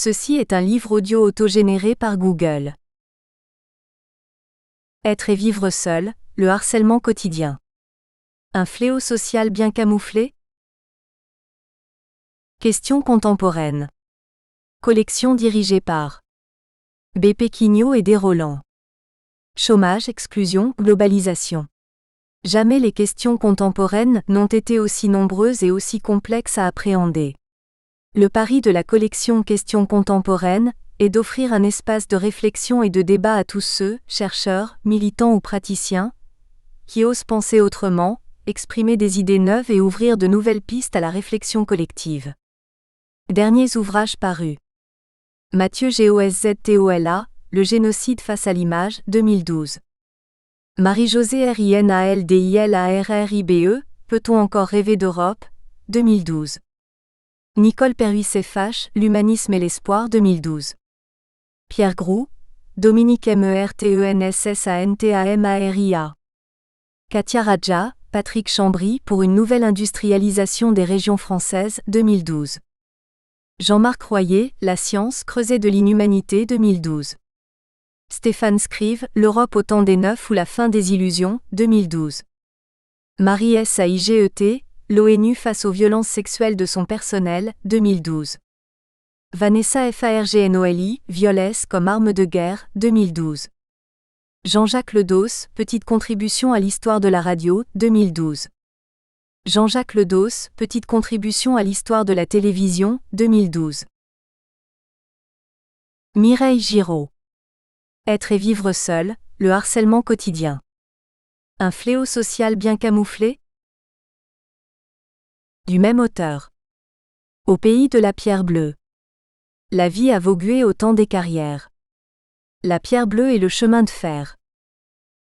Ceci est un livre audio autogénéré par Google. Être et vivre seul, le harcèlement quotidien. Un fléau social bien camouflé? Questions contemporaines. Collection dirigée par B. Quignot et Desroland. Chômage, exclusion, globalisation. Jamais les questions contemporaines n'ont été aussi nombreuses et aussi complexes à appréhender. Le pari de la collection Questions contemporaines est d'offrir un espace de réflexion et de débat à tous ceux, chercheurs, militants ou praticiens, qui osent penser autrement, exprimer des idées neuves et ouvrir de nouvelles pistes à la réflexion collective. Derniers ouvrages parus. Mathieu Gosztola, Le génocide face à l'image, 2012. Marie-Josée Rinaldillarribe, Peut-on encore rêver d'Europe, 2012. Nicole Perruis-Fache, L'humanisme et l'espoir, 2012. Pierre Groux, Dominique MertensantaMaria. Katia Radja, Patrick Chambry, Pour une nouvelle industrialisation des régions françaises, 2012. Jean-Marc Royer, La science, creuset de l'inhumanité, 2012. Stéphane Scrive, L'Europe au temps des neufs ou la fin des illusions, 2012. Marie Saiget, L'ONU face aux violences sexuelles de son personnel, 2012. Vanessa Fargnoli, Violès comme arme de guerre, 2012. Jean-Jacques Ledos, Petite contribution à l'histoire de la radio, 2012. Jean-Jacques Ledos, Petite contribution à l'histoire de la télévision, 2012. Mireille Giraud. Être et vivre seul, le harcèlement quotidien. Un fléau social bien camouflé? Du même auteur. Au pays de la pierre bleue. La vie a vogué au temps des carrières. La pierre bleue et le chemin de fer.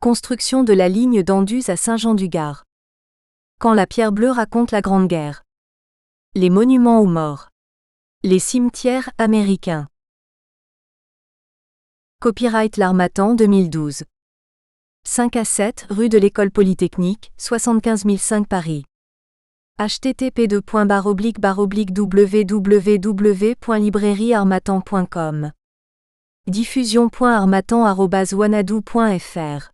Construction de la ligne d'Anduze à Saint-Jean-du-Gard. Quand la pierre bleue raconte la Grande Guerre. Les monuments aux morts. Les cimetières américains. Copyright L'Harmattan 2012. 5 à 7 rue de l'École Polytechnique, 75 005 Paris. http://www.librairieharmattan.com. Diffusion.harmattan@wanadoo.fr.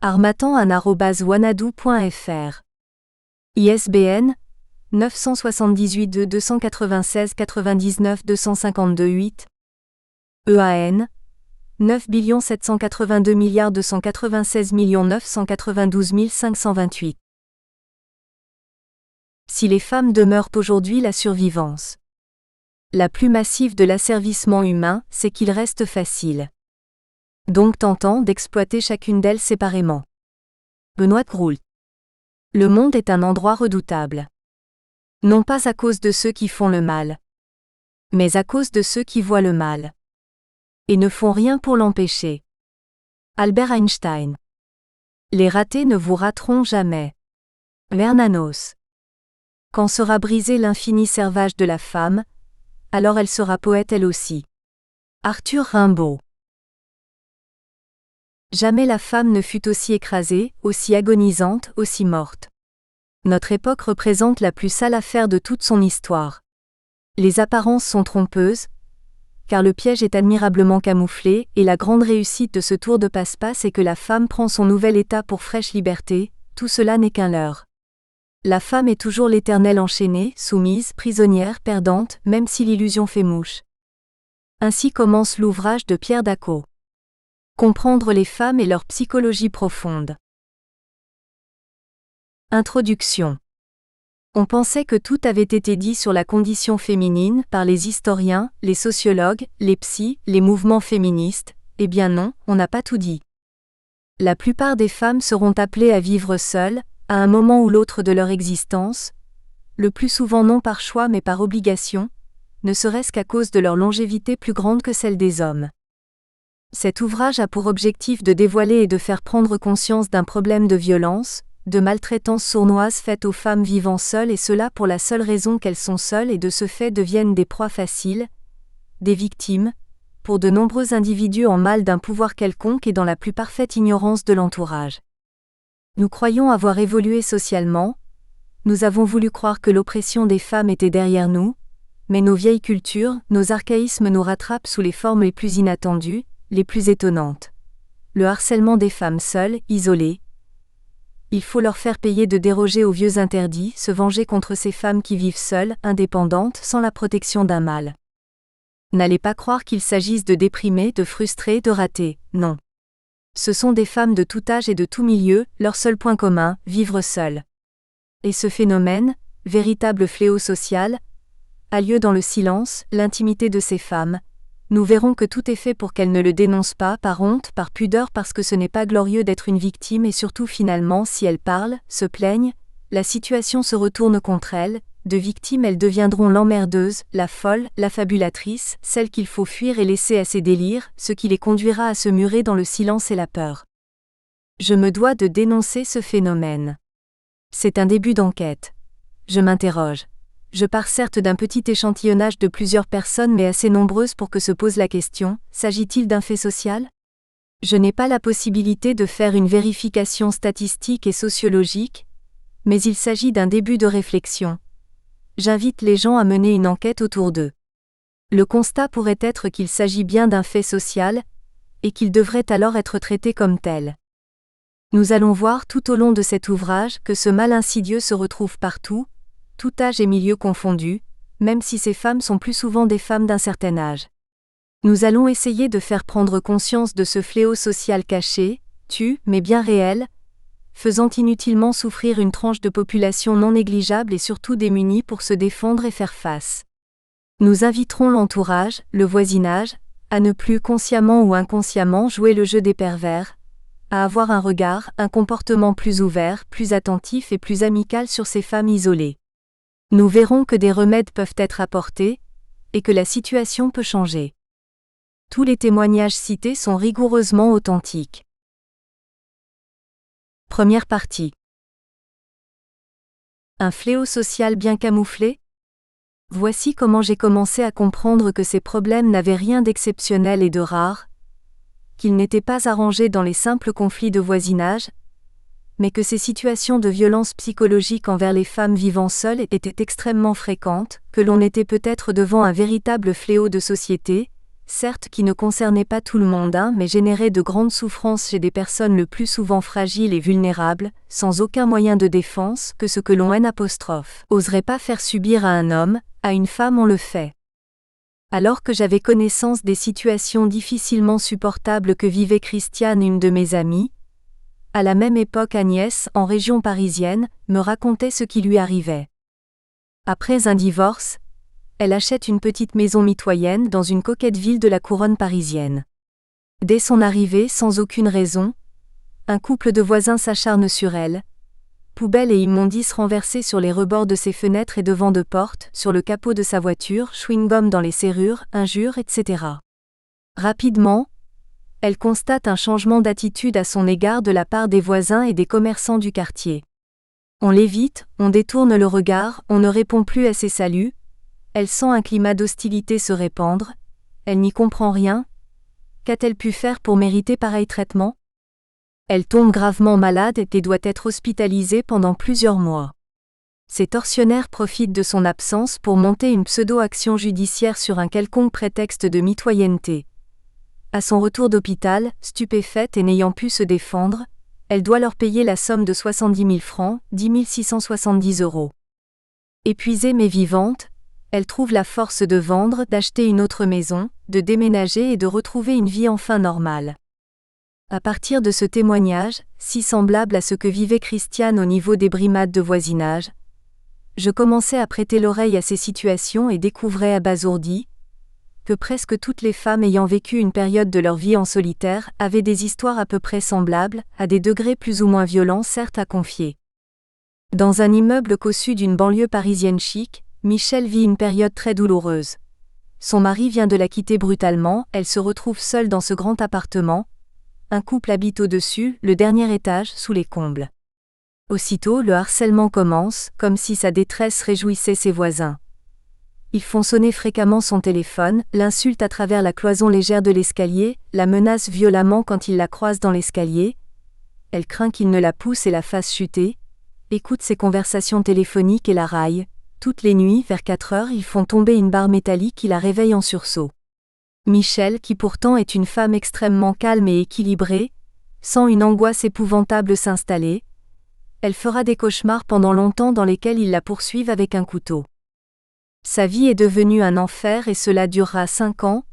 harmattan@wanadoo.fr. ISBN 978 296 99 252 8. EAN 9 782 296 992 528. Si les femmes demeurent aujourd'hui la survivance la plus massive de l'asservissement humain, c'est qu'il reste facile, donc tentant d'exploiter chacune d'elles séparément. Benoît Groult. Le monde est un endroit redoutable. Non pas à cause de ceux qui font le mal, mais à cause de ceux qui voient le mal et ne font rien pour l'empêcher. Albert Einstein. Les ratés ne vous rateront jamais. Bernanos. Quand sera brisé l'infini servage de la femme, alors elle sera poète elle aussi. Arthur Rimbaud. Jamais la femme ne fut aussi écrasée, aussi agonisante, aussi morte. Notre époque représente la plus sale affaire de toute son histoire. Les apparences sont trompeuses, car le piège est admirablement camouflé, et la grande réussite de ce tour de passe-passe est que la femme prend son nouvel état pour fraîche liberté, tout cela n'est qu'un leurre. La femme est toujours l'éternelle enchaînée, soumise, prisonnière, perdante, même si l'illusion fait mouche. Ainsi commence l'ouvrage de Pierre Daco. Comprendre les femmes et leur psychologie profonde. Introduction. On pensait que tout avait été dit sur la condition féminine par les historiens, les sociologues, les psys, les mouvements féministes. Eh bien non, on n'a pas tout dit. La plupart des femmes seront appelées à vivre seules, à un moment ou l'autre de leur existence, le plus souvent non par choix mais par obligation, ne serait-ce qu'à cause de leur longévité plus grande que celle des hommes. Cet ouvrage a pour objectif de dévoiler et de faire prendre conscience d'un problème de violence, de maltraitance sournoise faite aux femmes vivant seules et cela pour la seule raison qu'elles sont seules et de ce fait deviennent des proies faciles, des victimes, pour de nombreux individus en mal d'un pouvoir quelconque et dans la plus parfaite ignorance de l'entourage. Nous croyons avoir évolué socialement, nous avons voulu croire que l'oppression des femmes était derrière nous, mais nos vieilles cultures, nos archaïsmes nous rattrapent sous les formes les plus inattendues, les plus étonnantes. Le harcèlement des femmes seules, isolées. Il faut leur faire payer de déroger aux vieux interdits, se venger contre ces femmes qui vivent seules, indépendantes, sans la protection d'un mâle. N'allez pas croire qu'il s'agisse de déprimés, de frustrés, de ratés, non. Ce sont des femmes de tout âge et de tout milieu, leur seul point commun, vivre seules. Et ce phénomène, véritable fléau social, a lieu dans le silence, l'intimité de ces femmes. Nous verrons que tout est fait pour qu'elles ne le dénoncent pas, par honte, par pudeur, parce que ce n'est pas glorieux d'être une victime et surtout finalement si elles parlent, se plaignent, la situation se retourne contre elles, de victimes elles deviendront l'emmerdeuse, la folle, la fabulatrice, celle qu'il faut fuir et laisser à ses délires, ce qui les conduira à se murer dans le silence et la peur. Je me dois de dénoncer ce phénomène. C'est un début d'enquête. Je m'interroge. Je pars certes d'un petit échantillonnage de plusieurs personnes mais assez nombreuses pour que se pose la question, s'agit-il d'un fait social ? Je n'ai pas la possibilité de faire une vérification statistique et sociologique, mais il s'agit d'un début de réflexion. J'invite les gens à mener une enquête autour d'eux. Le constat pourrait être qu'il s'agit bien d'un fait social, et qu'il devrait alors être traité comme tel. Nous allons voir tout au long de cet ouvrage que ce mal insidieux se retrouve partout, tout âge et milieu confondus, même si ces femmes sont plus souvent des femmes d'un certain âge. Nous allons essayer de faire prendre conscience de ce fléau social caché, mais bien réel, faisant inutilement souffrir une tranche de population non négligeable et surtout démunie pour se défendre et faire face. Nous inviterons l'entourage, le voisinage, à ne plus consciemment ou inconsciemment jouer le jeu des pervers, à avoir un regard, un comportement plus ouvert, plus attentif et plus amical sur ces femmes isolées. Nous verrons que des remèdes peuvent être apportés, et que la situation peut changer. Tous les témoignages cités sont rigoureusement authentiques. Première partie. Un fléau social bien camouflé ? Voici comment j'ai commencé à comprendre que ces problèmes n'avaient rien d'exceptionnel et de rare, qu'ils n'étaient pas arrangés dans les simples conflits de voisinage, mais que ces situations de violence psychologique envers les femmes vivant seules étaient extrêmement fréquentes, que l'on était peut-être devant un véritable fléau de société, certes qui ne concernait pas tout le monde, mais générait de grandes souffrances chez des personnes le plus souvent fragiles et vulnérables, sans aucun moyen de défense, que ce que l'on oserait pas faire subir à un homme, à une femme on le fait. Alors que j'avais connaissance des situations difficilement supportables que vivait Christiane, une de mes amies, à la même époque Agnès, en région parisienne, me racontait ce qui lui arrivait. Après un divorce, elle achète une petite maison mitoyenne dans une coquette ville de la couronne parisienne. Dès son arrivée, sans aucune raison, un couple de voisins s'acharne sur elle. Poubelles et immondices renversés sur les rebords de ses fenêtres et devant de portes, sur le capot de sa voiture, chewing-gum dans les serrures, injures, etc. Rapidement, elle constate un changement d'attitude à son égard de la part des voisins et des commerçants du quartier. On l'évite, on détourne le regard, on ne répond plus à ses saluts, elle sent un climat d'hostilité se répandre, elle n'y comprend rien. Qu'a-t-elle pu faire pour mériter pareil traitement ? Elle tombe gravement malade et doit être hospitalisée pendant plusieurs mois. Ces tortionnaires profitent de son absence pour monter une pseudo-action judiciaire sur un quelconque prétexte de mitoyenneté. À son retour d'hôpital, stupéfaite et n'ayant pu se défendre, elle doit leur payer la somme de 70 000 francs, 10 670 €. Épuisée mais vivante, elle trouve la force de vendre, d'acheter une autre maison, de déménager et de retrouver une vie enfin normale. À partir de ce témoignage, si semblable à ce que vivait Christiane au niveau des brimades de voisinage, je commençais à prêter l'oreille à ces situations et découvrais abasourdi que presque toutes les femmes ayant vécu une période de leur vie en solitaire avaient des histoires à peu près semblables, à des degrés plus ou moins violents certes à confier. Dans un immeuble cossu d'une banlieue parisienne chic, Michel vit une période très douloureuse. Son mari vient de la quitter brutalement, elle se retrouve seule dans ce grand appartement. Un couple habite au-dessus, le dernier étage, sous les combles. Aussitôt, le harcèlement commence, comme si sa détresse réjouissait ses voisins. Ils font sonner fréquemment son téléphone, l'insultent à travers la cloison légère de l'escalier, la menacent violemment quand ils la croisent dans l'escalier. Elle craint qu'il ne la pousse et la fasse chuter, écoute ses conversations téléphoniques et la raille. Toutes les nuits, vers 4 heures, ils font tomber une barre métallique qui la réveille en sursaut. Michel, qui pourtant est une femme extrêmement calme et équilibrée, sent une angoisse épouvantable s'installer. Elle fera des cauchemars pendant longtemps dans lesquels ils la poursuivent avec un couteau. Sa vie est devenue un enfer et cela durera 5 ans,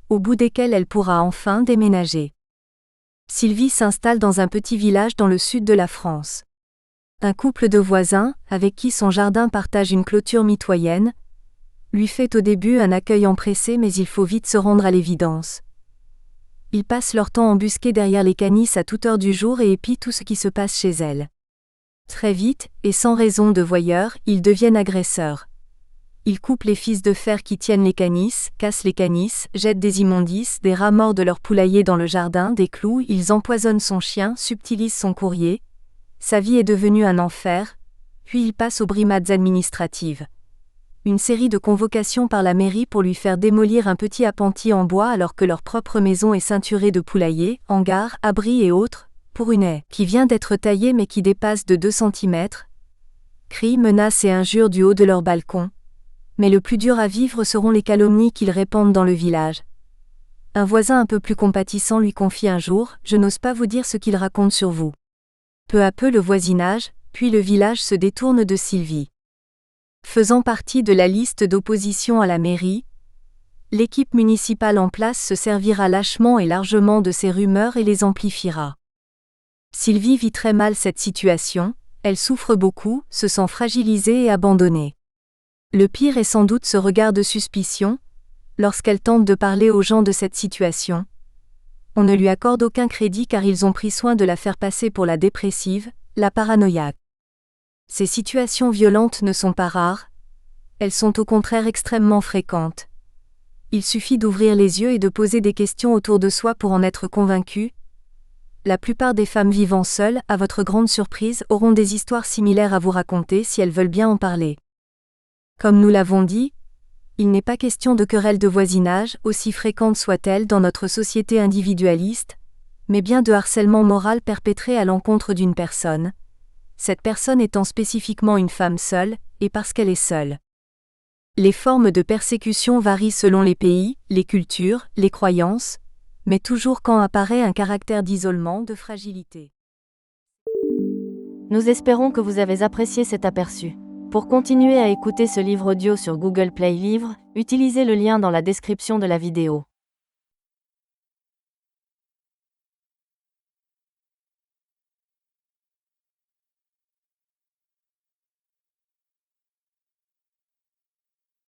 au bout desquels elle pourra enfin déménager. Sylvie s'installe dans un petit village dans le sud de la France. Un couple de voisins, avec qui son jardin partage une clôture mitoyenne, lui fait au début un accueil empressé mais il faut vite se rendre à l'évidence. Ils passent leur temps embusqués derrière les canisses à toute heure du jour et épient tout ce qui se passe chez elle. Très vite, et sans raison de voyeurs, ils deviennent agresseurs. Ils coupent les fils de fer qui tiennent les canisses, cassent les canisses, jettent des immondices, des rats morts de leur poulailler dans le jardin, des clous, ils empoisonnent son chien, subtilisent son courrier. Sa vie est devenue un enfer, puis il passe aux brimades administratives. Une série de convocations par la mairie pour lui faire démolir un petit appentis en bois alors que leur propre maison est ceinturée de poulaillers, hangars, abris et autres, pour une haie qui vient d'être taillée mais qui dépasse de 2 cm. Cris, menaces et injures du haut de leur balcon. Mais le plus dur à vivre seront les calomnies qu'ils répandent dans le village. Un voisin un peu plus compatissant lui confie un jour « Je n'ose pas vous dire ce qu'il raconte sur vous ». Peu à peu le voisinage, puis le village se détourne de Sylvie. Faisant partie de la liste d'opposition à la mairie, l'équipe municipale en place se servira lâchement et largement de ces rumeurs et les amplifiera. Sylvie vit très mal cette situation, elle souffre beaucoup, se sent fragilisée et abandonnée. Le pire est sans doute ce regard de suspicion, lorsqu'elle tente de parler aux gens de cette situation. On ne lui accorde aucun crédit car ils ont pris soin de la faire passer pour la dépressive, la paranoïaque. Ces situations violentes ne sont pas rares, elles sont au contraire extrêmement fréquentes. Il suffit d'ouvrir les yeux et de poser des questions autour de soi pour en être convaincu. La plupart des femmes vivant seules, à votre grande surprise, auront des histoires similaires à vous raconter si elles veulent bien en parler. Comme nous l'avons dit, il n'est pas question de querelles de voisinage, aussi fréquentes soient-elles dans notre société individualiste, mais bien de harcèlement moral perpétré à l'encontre d'une personne, cette personne étant spécifiquement une femme seule, et parce qu'elle est seule. Les formes de persécution varient selon les pays, les cultures, les croyances, mais toujours quand apparaît un caractère d'isolement, de fragilité. Nous espérons que vous avez apprécié cet aperçu. Pour continuer à écouter ce livre audio sur Google Play Livres, utilisez le lien dans la description de la vidéo.